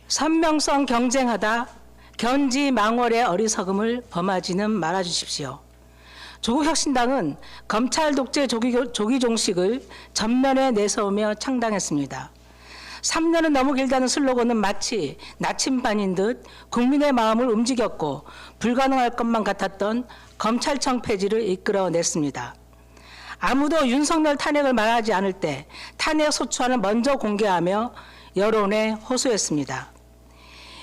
선명성 경쟁하다 견지 망월의 어리석음을 범하지는 말아주십시오. 조국혁신당은 검찰 독재 조기 종식을 전면에 내세우며 창당했습니다. 3년은 너무 길다는 슬로건은 마치 나침반인 듯 국민의 마음을 움직였고 불가능할 것만 같았던 검찰청 폐지를 이끌어냈습니다. 아무도 윤석열 탄핵을 말하지 않을 때 탄핵 소추안을 먼저 공개하며 여론에 호소했습니다.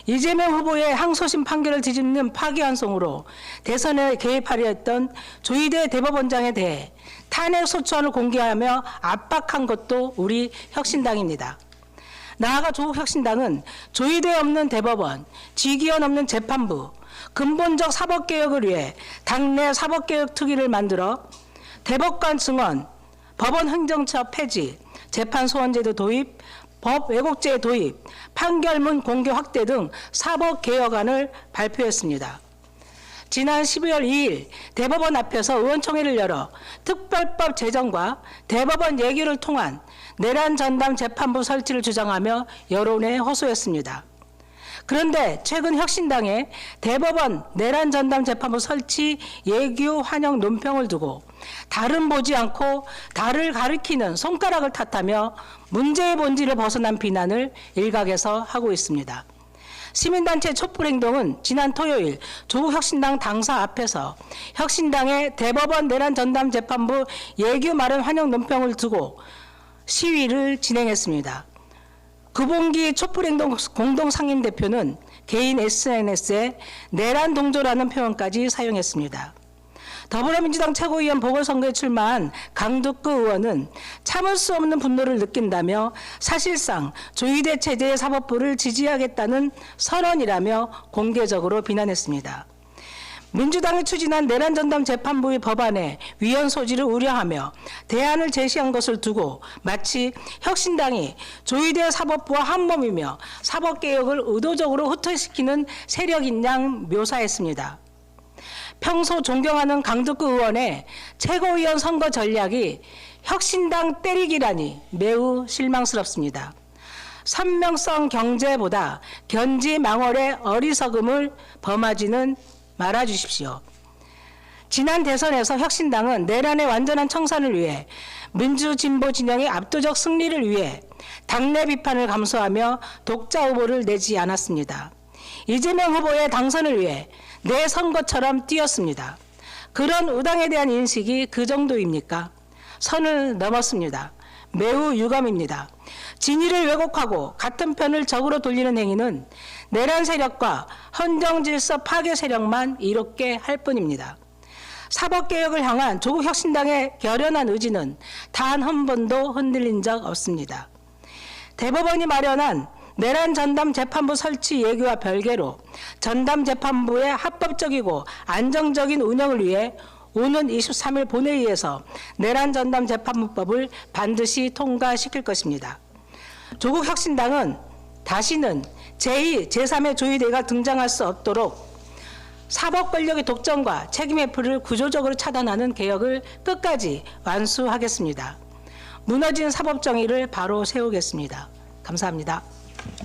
이재명 후보의 항소심 판결을 뒤집는 파기환송으로 대선에 개입하려 했던 조희대 대법원장에 대해 탄핵 소추안을 공개하며 압박한 것도 우리 혁신당입니다. 나아가 조국혁신당은 조희대 없는 대법원, 지기현 없는 재판부, 근본적 사법개혁을 위해 당내 사법개혁 특위를 만들어 대법관 증언, 법원 행정처 폐지, 재판소원제도 도입, 법 왜곡죄 도입, 판결문 공개 확대 등 사법개혁안을 발표했습니다. 지난 12월 2일 대법원 앞에서 의원총회를 열어 특별법 제정과 대법원 예규를 통한 내란 전담 재판부 설치를 주장하며 여론에 호소했습니다. 그런데 최근 혁신당의 대법원 내란 전담 재판부 설치 예규 환영 논평을 두고 달은 보지 않고 달을 가리키는 손가락을 탓하며 문제의 본질을 벗어난 비난을 일각에서 하고 있습니다. 시민단체 촛불행동은 지난 토요일 조국혁신당 당사 앞에서 혁신당의 대법원 내란 전담 재판부 예규 마련 환영 논평을 두고 시위를 진행했습니다. 구봉기 촛불행동 공동상임대표는 개인 SNS에 내란 동조라는 표현까지 사용했습니다. 더불어민주당 최고위원 보궐선거에 출마한 강두구 의원은 참을 수 없는 분노를 느낀다며 사실상 조희대 체제의 사법부를 지지하겠다는 선언이라며 공개적으로 비난했습니다. 민주당이 추진한 내란전담 재판부의 법안에 위헌 소지를 우려하며 대안을 제시한 것을 두고 마치 혁신당이 조희대 사법부와 한몸이며 사법개혁을 의도적으로 후퇴시키는 세력인 양 묘사했습니다. 평소 존경하는 강두구 의원의 최고위원 선거 전략이 혁신당 때리기라니 매우 실망스럽습니다. 선명성 경제보다 견지 망월의 어리석음을 범하지는 말아주십시오. 지난 대선에서 혁신당은 내란의 완전한 청산을 위해 민주진보 진영의 압도적 승리를 위해 당내 비판을 감수하며 독자 후보를 내지 않았습니다. 이재명 후보의 당선을 위해 내 선거처럼 뛰었습니다. 그런 우당에 대한 인식이 그 정도입니까? 선을 넘었습니다. 매우 유감입니다. 진위를 왜곡하고 같은 편을 적으로 돌리는 행위는 내란 세력과 헌정질서 파괴 세력만 이롭게 할 뿐입니다. 사법개혁을 향한 조국혁신당의 결연한 의지는 단 한 번도 흔들린 적 없습니다. 대법원이 마련한 내란 전담 재판부 설치 예규와 별개로 전담 재판부의 합법적이고 안정적인 운영을 위해 오는 23일 본회의에서 내란 전담 재판부법을 반드시 통과시킬 것입니다. 조국혁신당은 다시는 제2, 제3의 조희대가 등장할 수 없도록 사법 권력의 독점과 책임 회피를 구조적으로 차단하는 개혁을 끝까지 완수하겠습니다. 무너진 사법 정의를 바로 세우겠습니다. 감사합니다.